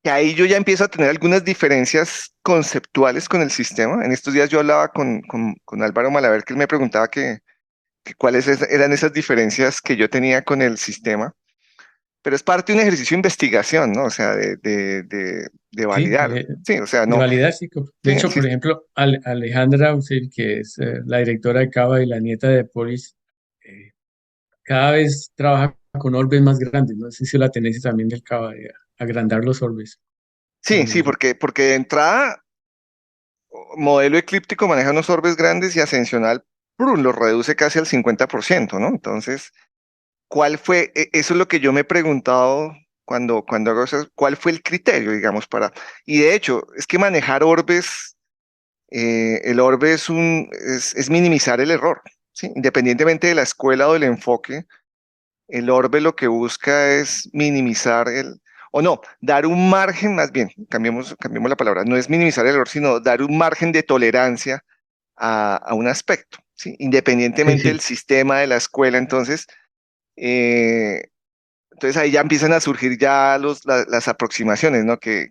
que ahí yo ya empiezo a tener algunas diferencias conceptuales con el sistema. En estos días yo hablaba con Álvaro Malaver, que él me preguntaba que cuáles eran esas diferencias que yo tenía con el sistema, pero es parte de un ejercicio de investigación, ¿no? O sea, de Sí, validar. Sí, o sea, de no, validar, sí. sí, De hecho, por ejemplo, Alejandra Usel, que es la directora de Cava y la nieta de Polis, eh, cada vez trabaja con orbes más grandes. No sé si la tendencia también del Cava de agrandar los orbes. sí, sí, porque de entrada modelo eclíptico maneja unos orbes grandes y ascensional los reduce casi al 50%, ¿no? Entonces, ¿cuál fue? Eso es lo que yo me he preguntado cuando hago eso, ¿cuál fue el criterio, digamos, para... Y de hecho, es que manejar orbes, el orbe es minimizar el error, ¿sí? Independientemente de la escuela o del enfoque, el orbe lo que busca es minimizar o no, dar un margen, más bien, cambiemos la palabra, no es minimizar el error, sino dar un margen de tolerancia a un aspecto, ¿sí? Sí, Independientemente del sí, sistema de la escuela. Entonces ahí ya empiezan a surgir ya las aproximaciones, ¿no? Que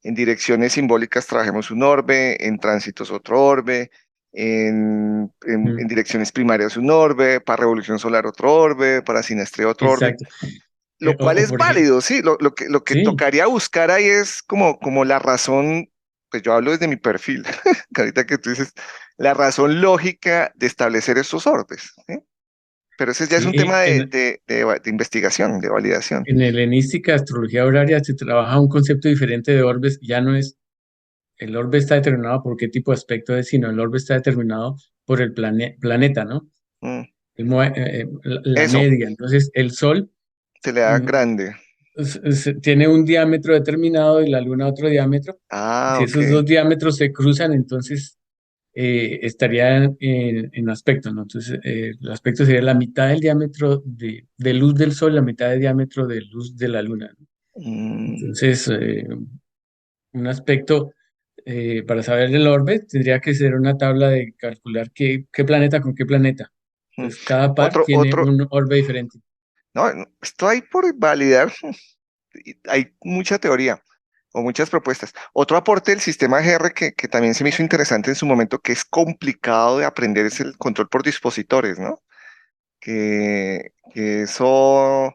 en direcciones simbólicas trabajemos un orbe, en tránsitos otro orbe, en mm, direcciones primarias un orbe, para revolución solar otro orbe, para sinastrea otro orbe, exacto. lo cual es Por ejemplo, válido, sí. Lo que sí, tocaría buscar ahí es como la razón, pues yo hablo desde mi perfil, que ahorita que tú dices, la razón lógica de establecer estos orbes, ¿sí? Pero ese ya es sí, un tema de investigación, de validación. en helenística, astrología horaria, se trabaja un concepto diferente de orbes. Ya no es el orbe está determinado por qué tipo de aspecto es, sino el orbe está determinado por el planeta, ¿no? Mm, La Eso, media. Entonces, el Sol se le da mm, grande. tiene un diámetro determinado y la Luna otro diámetro. Ah, Si ok. esos dos diámetros se cruzan, entonces estaría en aspecto, ¿no? Entonces, el aspecto sería la mitad del diámetro de luz del Sol, la mitad de diámetro de luz de la Luna, ¿no? Mm, Entonces, un aspecto, para saber el orbe, tendría que ser una tabla de calcular qué planeta con qué planeta. mm. Entonces, cada par tiene Otro, un orbe diferente. no, esto hay por validar, y hay mucha teoría. o muchas propuestas. Otro aporte del sistema GR que también se me hizo interesante en su momento, que es complicado de aprender, es el control por dispositores, ¿no? Que eso,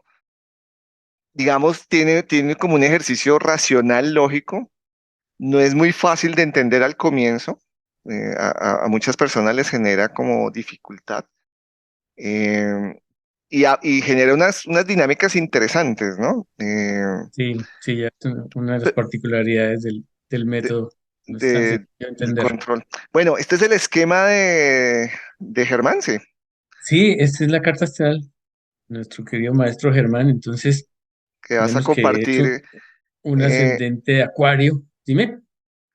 digamos, tiene como un ejercicio racional, lógico. No es muy fácil de entender al comienzo. A muchas personas les genera como dificultad. eh, y genera unas dinámicas interesantes, ¿no? Sí, sí, ya es una de las particularidades del De, método. No es tan de- sencillo de del entender. control. Bueno, este es el esquema de Germán, sí, Sí, esta es la carta astral, nuestro querido maestro Germán. Entonces, que vas a vemos que es compartir, un eh, ascendente de Acuario. Dime,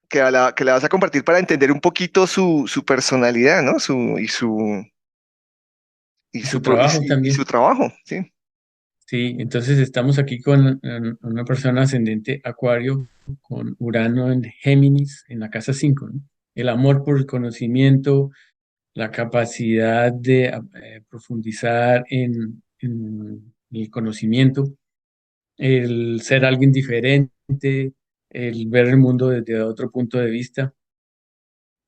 que le vas a compartir para entender un poquito su personalidad, ¿no? y su trabajo Y también. su trabajo, sí. Sí, entonces estamos aquí con una persona ascendente Acuario, con Urano en Géminis, en la casa 5, ¿no? El amor por el conocimiento, la capacidad de profundizar en el conocimiento, el ser alguien diferente, el ver el mundo desde otro punto de vista.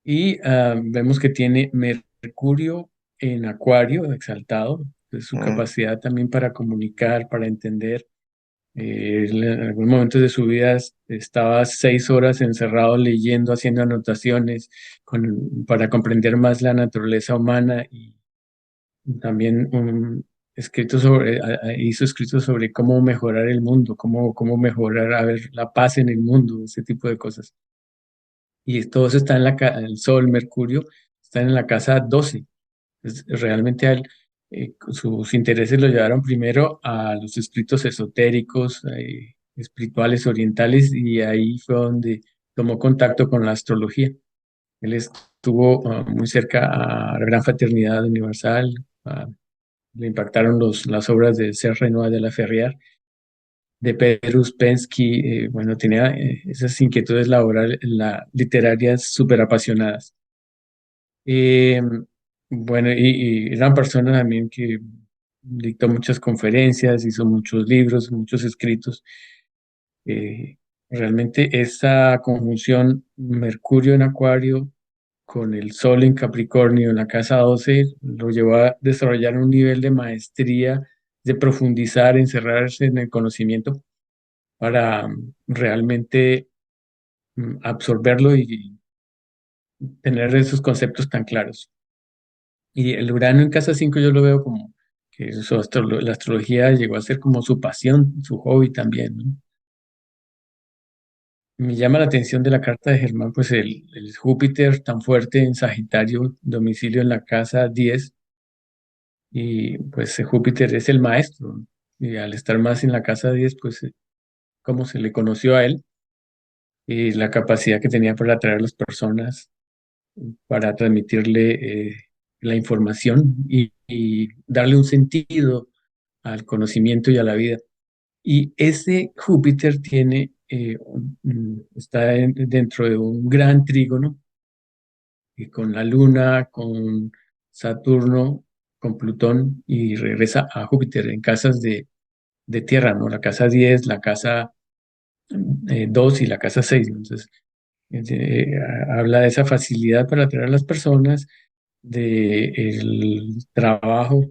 Y vemos que tiene Mercurio en Acuario, exaltado, es su Mm, capacidad también para comunicar, para entender. Él en algún momento de su vida estaba 6 horas encerrado leyendo, haciendo anotaciones para comprender más la naturaleza humana y también hizo escritos sobre cómo mejorar el mundo, cómo mejorar, a ver, la paz en el mundo, ese tipo de cosas. Y todo eso está el Sol, Mercurio, están en la casa 12. Realmente sus intereses lo llevaron primero a los escritos esotéricos, espirituales, orientales, y ahí fue donde tomó contacto con la astrología. Él estuvo muy cerca a la Gran Fraternidad Universal, le impactaron las obras de Serre Renoir de la Ferrière, de Pedro Uspensky. Bueno, tenía esas inquietudes literarias súper apasionadas. Eh, bueno, y era una persona también que dictó muchas conferencias, hizo muchos libros, muchos escritos. Eh, Realmente esa conjunción Mercurio en Acuario con el Sol en Capricornio en la casa 12 lo llevó a desarrollar un nivel de maestría, de profundizar, encerrarse en el conocimiento para realmente absorberlo y tener esos conceptos tan claros. Y el Urano en casa 5 yo lo veo como que la astrología llegó a ser como su pasión, su hobby también, ¿no? Me llama la atención de la carta de Germán, pues el Júpiter tan fuerte en Sagitario, domicilio en la casa 10 y pues Júpiter es el maestro, ¿no? Y al estar más en la casa 10 pues cómo se le conoció a él y la capacidad que tenía para atraer a las personas, para transmitirle la información y darle un sentido al conocimiento y a la vida. Y ese Júpiter está dentro de un gran trígono y con la Luna, con Saturno, con Plutón y regresa a Júpiter en casas de tierra, ¿no? La casa 10, la casa 2 y la casa 6. Entonces, habla de esa facilidad para atraer a las personas, de el trabajo,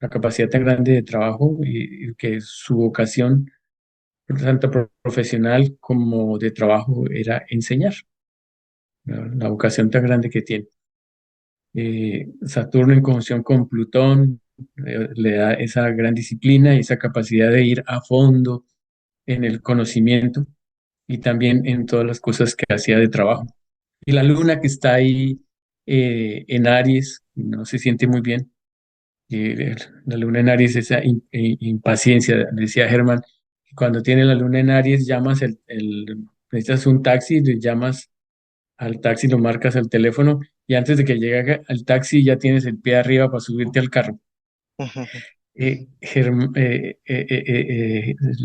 la capacidad tan grande de trabajo y que su vocación tanto profesional como de trabajo, era enseñar, ¿no? La vocación tan grande que tiene. Saturno en conjunción con Plutón le da esa gran disciplina y esa capacidad de ir a fondo en el conocimiento y también en todas las cosas que hacía de trabajo. Y la luna que está ahí en Aries, no se siente muy bien. La luna en Aries, esa impaciencia, decía Germán, que cuando tiene la luna en Aries, necesitas un taxi, le llamas al taxi, lo marcas al teléfono y antes de que llegue al taxi ya tienes el pie arriba para subirte al carro. ujú.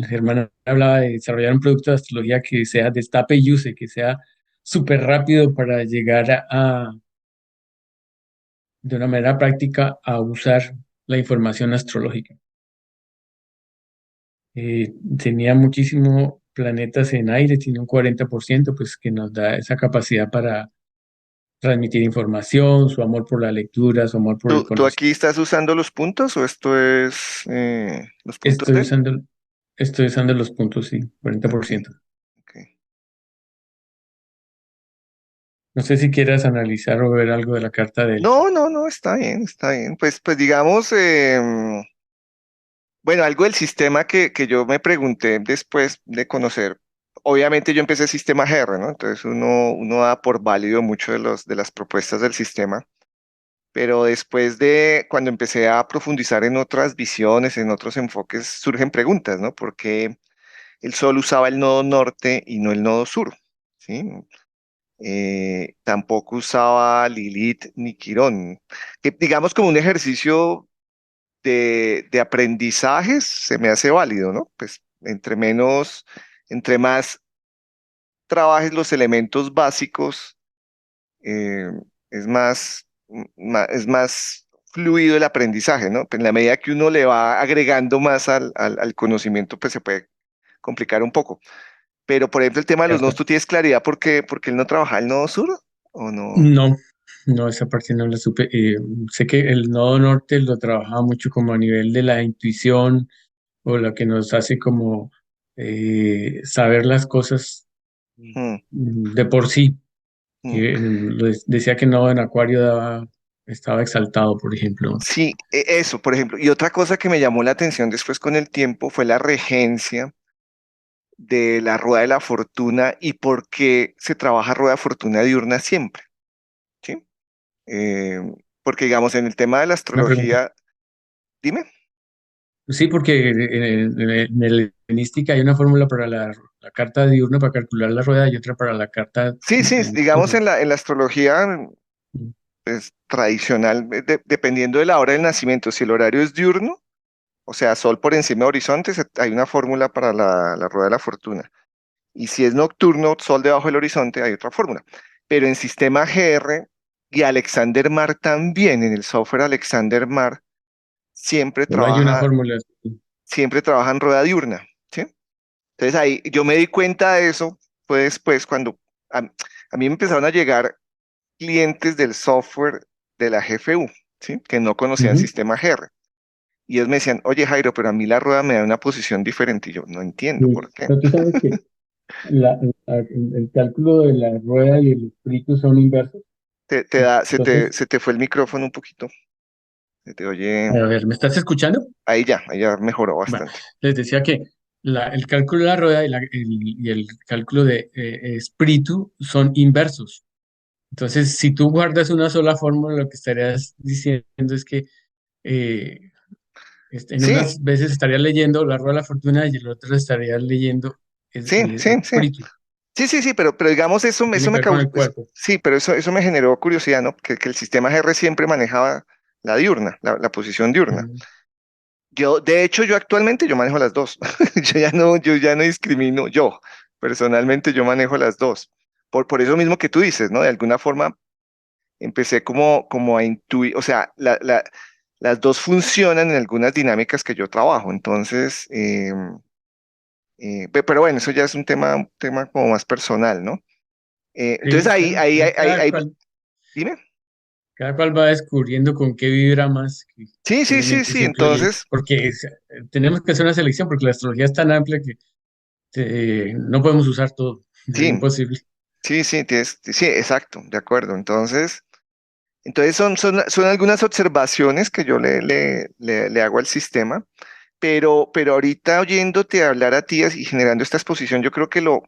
Germán hablaba de desarrollar un producto de astrología que sea destape y use, que sea súper rápido para llegar de una manera práctica a usar la información astrológica. Tenía muchísimo planetas en aire, tiene un 40%, pues que nos da esa capacidad para transmitir información, su amor por la lectura, su amor por el ¿Tú conocimiento. aquí estás usando los puntos o esto es los puntos Estoy de él? usando, estoy usando los puntos, sí, Ok, 40%. ok. No sé si quieras analizar o ver algo de la carta de él. No, no, no, está bien, está bien. Pues digamos, bueno, algo del sistema que yo me pregunté después de conocer. Obviamente yo empecé sistema GR, ¿no? Entonces uno da por válido mucho de las propuestas del sistema. Pero después de cuando empecé a profundizar en otras visiones, en otros enfoques, surgen preguntas, ¿no? ¿Por qué el Sol usaba el nodo norte y no el nodo sur? ¿Sí? Tampoco usaba Lilith ni Quirón. Que digamos como un ejercicio de aprendizajes se me hace válido, ¿no? Pues entre más trabajes los elementos básicos, eh, es más fluido el aprendizaje, ¿no? En la medida que uno le va agregando más al conocimiento, pues se puede complicar un poco. Pero, por ejemplo, el tema de los nodos, Cierto. ¿tú tienes claridad por qué él no trabajaba el nodo sur o no? No, no, esa parte no la supe. Sé que el nodo norte lo trabajaba mucho como a nivel de la intuición o lo que nos hace como saber las cosas Mm, de por sí. mm. Que decía que no en Acuario estaba exaltado, por ejemplo. Sí, eso, por ejemplo. Y otra cosa que me llamó la atención después con el tiempo fue la regencia de la rueda de la fortuna y por qué se trabaja rueda de fortuna diurna siempre, ¿sí? Eh, Porque, digamos, en el tema de la Una pregunta. astrología, dime. Sí, porque en el helenística hay una fórmula para la carta diurna para calcular la rueda y otra para la carta Sí, sí, digamos nocturna. en la astrología pues, tradicional, dependiendo de la hora del nacimiento, si el horario es diurno, o sea, sol por encima de horizonte, hay una fórmula para la rueda de la fortuna. Y si es nocturno, sol debajo del horizonte, hay otra fórmula. Pero en sistema GR y Alexander Mar también, en el software Alexander Mar, siempre Solo hay una trabaja, fórmula. siempre trabaja en rueda diurna, ¿sí? Entonces ahí yo me di cuenta de eso, fue después cuando a, a mí me empezaron a llegar clientes del software de la GFU, ¿sí? Que no conocían Ujú. sistema GR. Y ellos me decían, oye Jairo, pero a mí la rueda me da una posición diferente. Y yo no entiendo Sí. por qué. Pero tú sabes que el cálculo de la rueda y el espíritu son inversos. Entonces, Se te fue el micrófono un poquito. Se te oye. a ver, ¿me estás escuchando? Ahí ya mejoró Bueno, bastante. les decía que el cálculo de la rueda y el cálculo de espíritu son inversos. Entonces, si tú guardas una sola fórmula, lo que estarías diciendo es que eh, en Sí, unas veces estarías leyendo la rueda de la fortuna y en otras estarías leyendo sí, sí, el sí. espíritu, Sí, sí, sí, pero digamos que eso tiene que me ver con causó, el cuerpo. sí, pero eso me generó curiosidad, ¿no? Que el sistema GR siempre manejaba la diurna, la posición diurna. Mm. De hecho, yo actualmente yo manejo las dos. Yo ya no discrimino, yo personalmente yo manejo las dos. Por eso mismo que tú dices, ¿no? De alguna forma empecé como a intuir, o sea, las dos funcionan en algunas dinámicas que yo trabajo. Entonces, pero bueno, eso ya es un tema como más personal, ¿no? Entonces Sí, claro, ahí dime. cada cual va descubriendo con qué vibra más, que Sí, sí, sí, obviamente sí. siempre Entonces, porque tenemos que hacer una selección, porque la astrología es tan amplia que no podemos usar todo, es sí, imposible. sí, sí, sí, exacto, de acuerdo. Entonces son algunas observaciones que yo le hago al sistema, pero ahorita oyéndote hablar a ti y generando esta exposición, yo creo que lo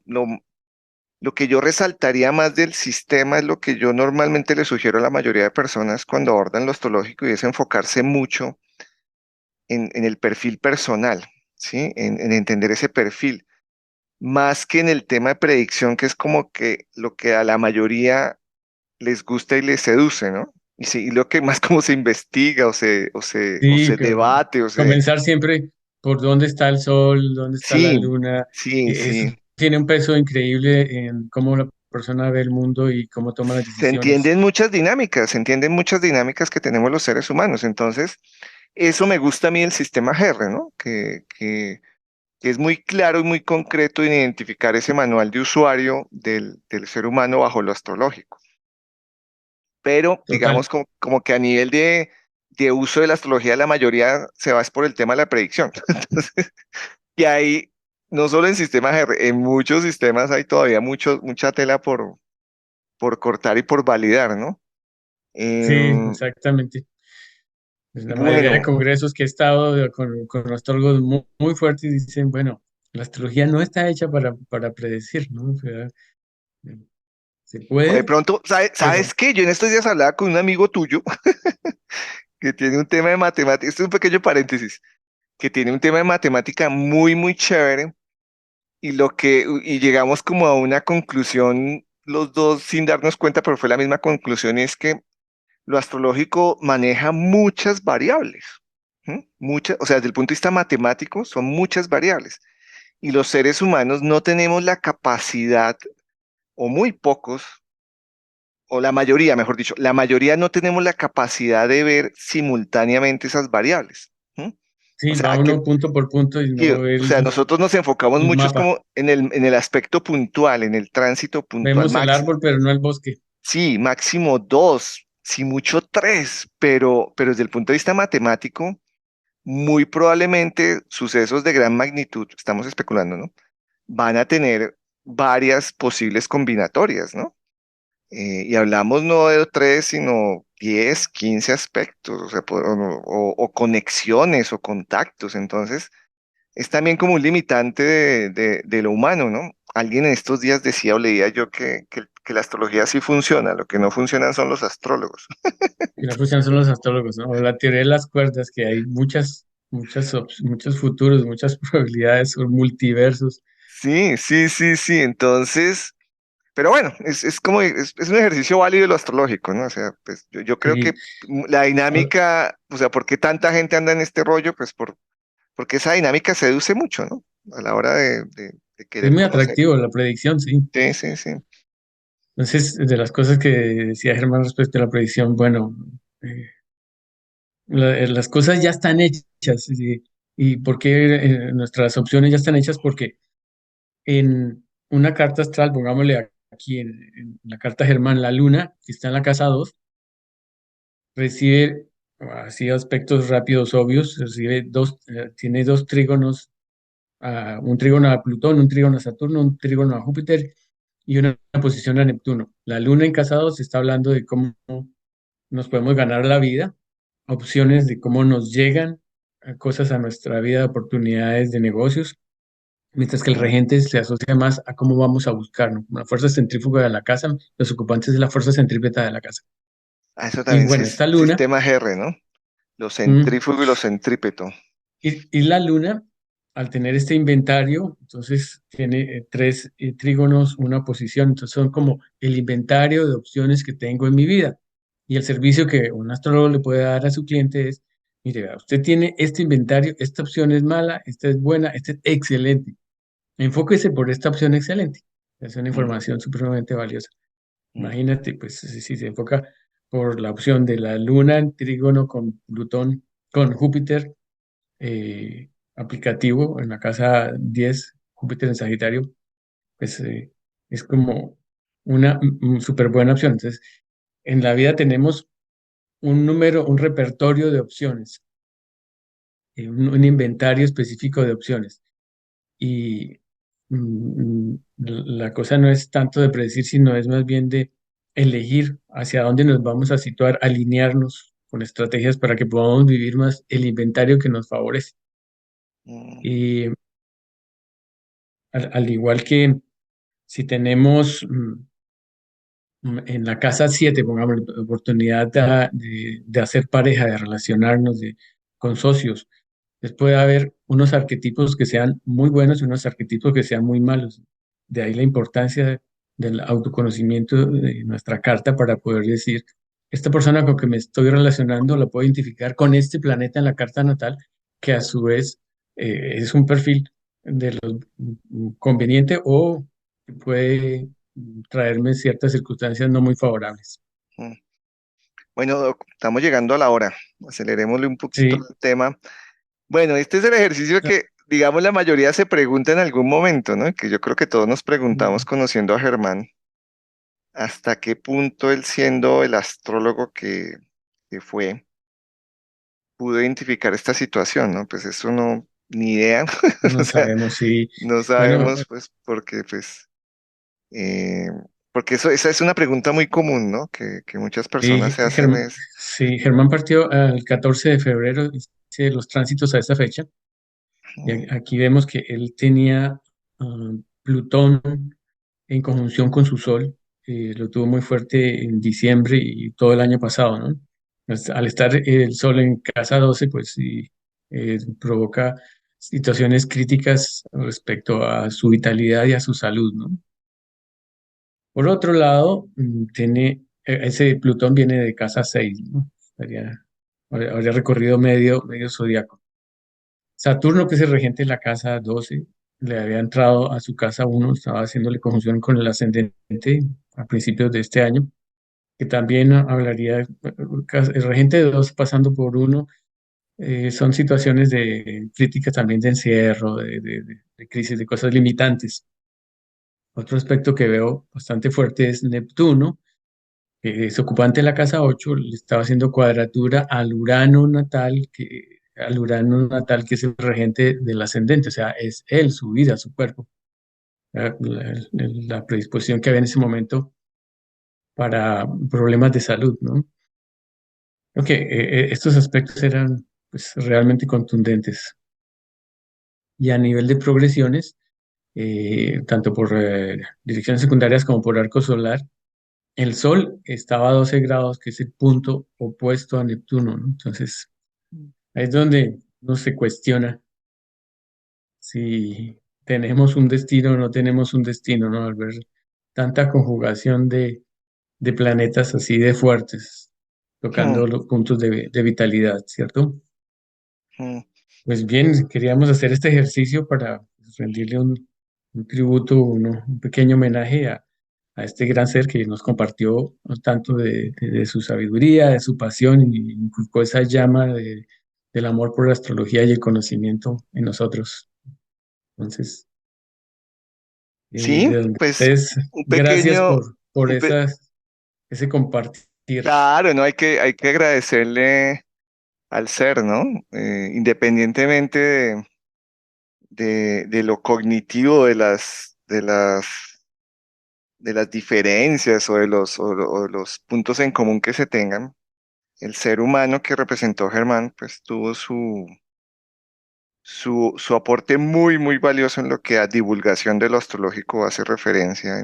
que yo resaltaría más del sistema es lo que yo normalmente le sugiero a la mayoría de personas cuando abordan lo astrológico y es enfocarse mucho en el perfil personal, ¿sí? En entender ese perfil, más que en el tema de predicción, que es como que lo que a la mayoría les gusta y les seduce, ¿no? Y, sí, y lo que más como se investiga o Sí, se debate, comenzar siempre por dónde está el sol, dónde está la sí, luna. sí, Eso sí. tiene un peso increíble en cómo la persona ve el mundo y cómo toma las decisiones. Se entienden muchas dinámicas que tenemos los seres humanos. Entonces, eso me gusta a mí del sistema GR, ¿no? que es muy claro y muy concreto en identificar ese manual de usuario del ser humano bajo lo astrológico. Pero Total. digamos como que a nivel de uso de la astrología la mayoría se va es por el tema de la predicción. Entonces, y ahí, no solo en sistemas R, en muchos sistemas hay todavía mucha tela por cortar y por validar, ¿no? Sí, Em, exactamente. Pues la mayoría de bueno, congresos que he estado con astrólogos muy fuertes dicen, bueno, la astrología no está hecha para predecir, ¿no? O sea, se o de puede, pronto, pero ¿sabes qué? Yo en estos días hablaba con un amigo tuyo que tiene un tema de matemática, esto es un pequeño paréntesis, que tiene un tema de matemática muy chévere y llegamos como a una conclusión los dos sin darnos cuenta, pero fue la misma conclusión, y es que lo astrológico maneja muchas variables. Muchas, o sea, desde el punto de vista matemático son muchas variables y los seres humanos no tenemos la capacidad, o muy pocos, o la mayoría, mejor dicho, la mayoría no tenemos la capacidad de ver simultáneamente esas variables. ¿Mm? O sí, sea, va uno punto por punto y sí, no ve o sea, nosotros nos enfocamos el mucho es mapa. como en el aspecto puntual, en el tránsito puntual. Vemos el árbol, pero no el bosque. Sí, máximo dos, si mucho tres, pero desde el punto de vista matemático, muy probablemente sucesos de gran magnitud, estamos especulando, ¿no? Van a tener varias posibles combinatorias, ¿no? Y hablamos no de tres, sino 10, 15 aspectos, o sea, o conexiones o contactos. Entonces, es también como un limitante de lo humano, ¿no? Alguien en estos días decía o leía yo que la astrología sí funciona, lo que no funcionan son los astrólogos. Y la función son los astrólogos, ¿no? O la teoría de las cuerdas, que hay muchos futuros, muchas probabilidades, son multiversos. Sí. Entonces, pero bueno, es como, es un ejercicio válido de lo astrológico, ¿no? O sea, pues yo creo Sí, que la ahora, dinámica, o sea, ¿por qué tanta gente anda en este rollo? Pues porque esa dinámica seduce mucho, ¿no? A la hora de es querer muy conocer. atractivo la predicción, sí. Sí. Entonces, de las cosas que decía Germán respecto a la predicción, bueno, eh, las cosas ya están hechas. ¿Y por qué nuestras opciones ya están hechas? Porque en una carta astral, pongámosle aquí en la carta Germán, la luna, que está en la casa 2 recibe así aspectos rápidos obvios, recibe tiene dos trígonos, un trígono a Plutón, un trígono a Saturno, un trígono a Júpiter y una posición a Neptuno. La luna en casa 2 está hablando de cómo nos podemos ganar la vida, opciones de cómo nos llegan cosas a nuestra vida, oportunidades de negocios, mientras que el Mm. regente se asocia más a cómo vamos a buscarnos, la fuerza centrífuga de la casa, los ocupantes de la fuerza centrípeta de la casa. Eso Y también sí bueno, es esta luna, sistema R, ¿no? Lo mm, centrífugo y lo centrípeto. y la luna, al tener este inventario, entonces tiene tres trígonos, una posición, entonces son como el inventario de opciones que tengo en mi vida. Y el servicio que un astrólogo le puede dar a su cliente es, mire, vea, usted tiene este inventario, esta opción es mala, esta es buena, esta es excelente. Enfóquese por esta opción excelente. Es una Mm, información supremamente valiosa. mm. Imagínate, pues si se enfoca por la opción de la luna en trígono con Plutón, con Júpiter, aplicativo en la casa 10 Júpiter en Sagitario, pues es como una súper buena opción. Entonces, en la vida tenemos un número, un repertorio de opciones, un inventario específico de opciones. Y la cosa no es tanto de predecir, sino es más bien de elegir hacia dónde nos vamos a situar, alinearnos con estrategias para que podamos vivir más el inventario que nos favorece. Mm. Y al igual que si tenemos en la casa 7 pongamos, oportunidad de hacer pareja, de relacionarnos con socios, pues puede haber unos arquetipos que sean muy buenos y unos arquetipos que sean muy malos. De ahí la importancia del autoconocimiento de nuestra carta para poder decir, esta persona con que me estoy relacionando la puedo identificar con este planeta en la carta natal, que a su vez es un perfil de los conveniente o que puede traerme ciertas circunstancias no muy favorables. Mm. Bueno, Doc, estamos llegando a la hora. Acelerémosle un poquito Sí, el tema. Bueno, este es el ejercicio que digamos, la mayoría se pregunta en algún momento, ¿no? Que yo creo que todos nos preguntamos Mm, conociendo a Germán, hasta qué punto él siendo el astrólogo que fue, pudo identificar esta situación, ¿no? Pues eso no, ni idea, o No sea, sabemos si, no bueno, sabemos, pues, porque, pues, eh, porque esa es una pregunta muy común, ¿no? Que muchas personas sí, se hacen es, sí, Germán partió el 14 de febrero, hice los tránsitos a esa fecha, y mm, aquí vemos que él tenía Plutón en conjunción con su Sol, lo tuvo muy fuerte en diciembre y todo el año pasado, ¿no? Al estar el Sol en casa 12, pues sí, provoca situaciones críticas respecto a su vitalidad y a su salud, ¿no? Por otro lado, tiene, ese Plutón viene de casa 6, ¿no? Habría recorrido medio zodiaco. Saturno, que es el regente de la casa 12, le había entrado a su casa 1, estaba haciéndole conjunción con el ascendente a principios de este año, que también hablaría, el regente de 2 pasando por 1, son situaciones de críticas también de encierro, de crisis, de cosas limitantes. Otro aspecto que veo bastante fuerte es Neptuno, que es ocupante de la casa 8, le estaba haciendo cuadratura al Urano natal que es el regente del ascendente, o sea, es él, su vida, su cuerpo, la predisposición que había en ese momento para problemas de salud, ¿no? Ok, estos aspectos eran pues, realmente contundentes. Y a nivel de progresiones, tanto por direcciones secundarias como por arco solar, el Sol estaba a 12 grados, que es el punto opuesto a Neptuno, ¿no? Entonces, ahí es donde uno se cuestiona si tenemos un destino o no tenemos un destino, ¿no? Al ver tanta conjugación de planetas así de fuertes, mm, tocando los puntos de vitalidad, ¿cierto? mm. Pues bien, queríamos hacer este ejercicio para pues, rendirle un tributo, un pequeño homenaje a este gran ser que nos compartió tanto de su sabiduría, de su pasión y inculcó esa llama del amor por la astrología y el conocimiento en nosotros. Entonces, Sí, de donde pues estés, un gracias pequeño, por un pe- ese compartir. claro, ¿no? Hay que agradecerle al ser, ¿no? Independientemente de lo cognitivo, de las diferencias o de los puntos en común que se tengan, el ser humano que representó Germán, pues tuvo su aporte muy, muy valioso en lo que a divulgación de lo astrológico hace referencia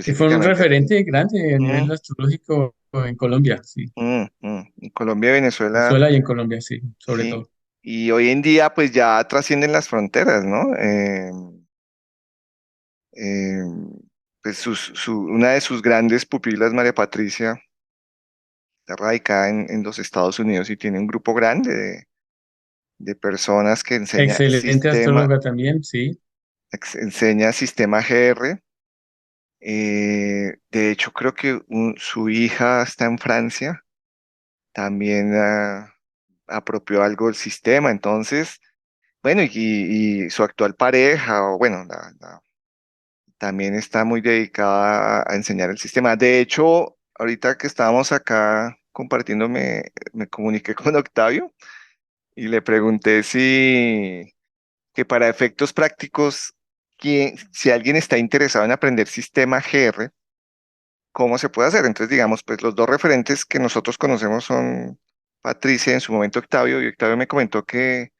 Y fue un específicamente aquí. referente grande a Mm, nivel astrológico en Colombia, sí. En Colombia y Venezuela, Venezuela y en Colombia, sí, sobre sí. todo. Y hoy en día, pues ya trascienden las fronteras, ¿no? Eh, pues una de sus grandes pupilas, María Patricia, está radicada en los Estados Unidos y tiene un grupo grande de personas que Excelente astróloga también, sí. enseña sistema GR. De hecho, creo que su hija está en Francia, también apropió algo del sistema. Entonces, bueno, y su actual pareja, o bueno, también está muy dedicada a enseñar el sistema. De hecho, ahorita que estábamos acá compartiendo, me comuniqué con Octavio y le pregunté que para efectos prácticos, si alguien está interesado en aprender sistema GR, ¿cómo se puede hacer? Entonces, digamos, pues los dos referentes que nosotros conocemos son Patricia, en su momento Octavio, y Octavio me comentó que,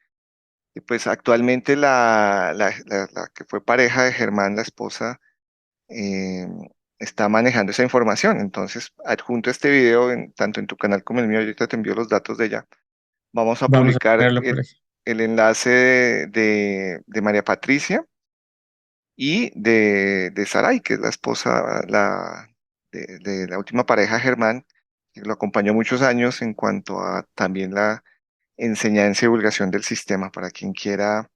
pues actualmente la que fue pareja de Germán, la esposa, eh, está manejando esa información. Entonces, adjunto este video, tanto en tu canal como en el mío, ahorita te envío los datos de ella. Vamos a Vamos a publicar tenerlo por aquí. el enlace de María Patricia y de Saray, que es la esposa de la última pareja de Germán, que lo acompañó muchos años en cuanto a también la enseñanza y divulgación del sistema, para quien quiera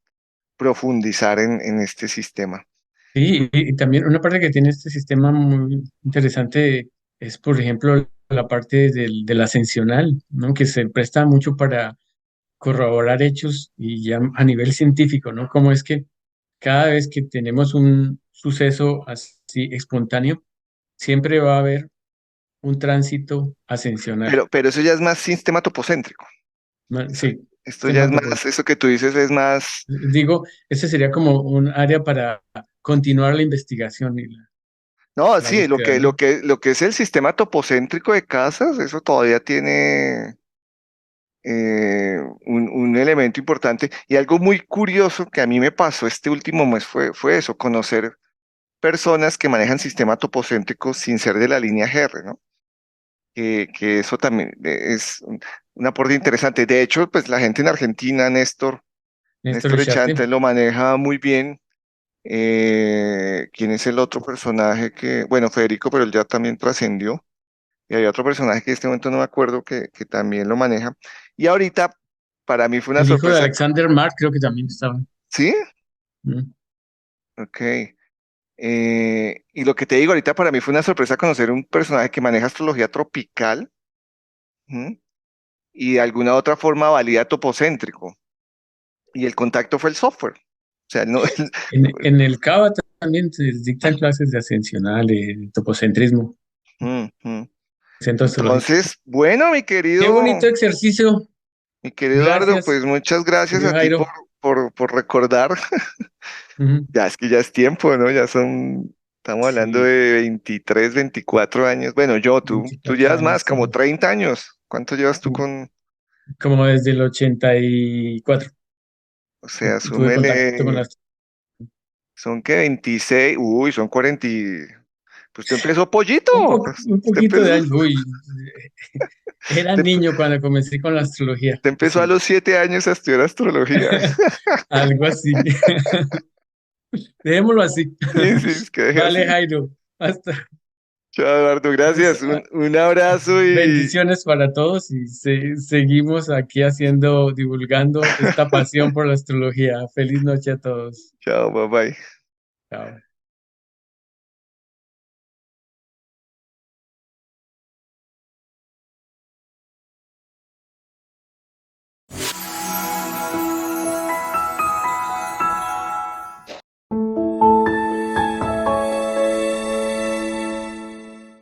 profundizar en este sistema. Sí, y también una parte que tiene este sistema muy interesante es, por ejemplo, la parte del ascensional, ¿no? Que se presta mucho para corroborar hechos y ya a nivel científico, ¿no? Como es que cada vez que tenemos un suceso así espontáneo, siempre va a haber un tránsito ascensional. Pero eso ya es más sistema topocéntrico. Esto, Sí, esto ya sistema es más, eso que tú dices es más. digo, ese sería como un área para continuar la investigación y No, la sí, búsqueda, ¿no? lo que es el sistema topocéntrico de casas, eso todavía tiene un elemento importante. Y algo muy curioso que a mí me pasó este último mes fue eso, conocer personas que manejan sistema topocéntrico sin ser de la línea GR, ¿no? Que eso también es un aporte interesante. De hecho, pues la gente en Argentina, Néstor Néstor Echarte, Echante lo maneja muy bien. ¿Quién es el otro personaje que, bueno, Federico, pero él ya también trascendió? Y hay otro personaje que en este momento no me acuerdo que también lo maneja. Y ahorita, para mí fue una el hijo de sorpresa. Alexander Mark, creo que también estaba. ¿Sí? Mm. Ok. Y lo que te digo ahorita, para mí fue una sorpresa conocer un personaje que maneja astrología tropical, ¿m? Y de alguna otra forma valida topocéntrico. Y el contacto fue el software. O sea, no, En el CABA también se dictan clases de ascensional, de topocentrismo, Ujú. centro astrológico. Entonces, bueno, Qué bonito ejercicio. mi querido Eduardo, Gracias, pues muchas gracias querido a ti Jairo. por recordar. Ujú. Ya es que ya es tiempo, ¿no? Estamos hablando Sí, de 23, 24 años. Bueno, tú 24 llevas años, más, como sí. 30 años. ¿Cuánto llevas tú con, Como desde el 84 o que sea, tuve contacto con súmele, las... son que 26, uy, son 40, pues tú empezó pollito, Un usted poquito de empezó, años. Uy, era usted, niño cuando comencé con la astrología. usted empezó a Sí, los 7 años a estudiar astrología. algo así. Dejémoslo así. Sí, sí, es que deje Vale, así. Jairo. Hasta. Chao, Eduardo, Entonces, gracias. Un abrazo y bendiciones para todos y seguimos aquí haciendo, divulgando esta pasión por la astrología. Feliz noche a todos. chao, bye bye. Chao.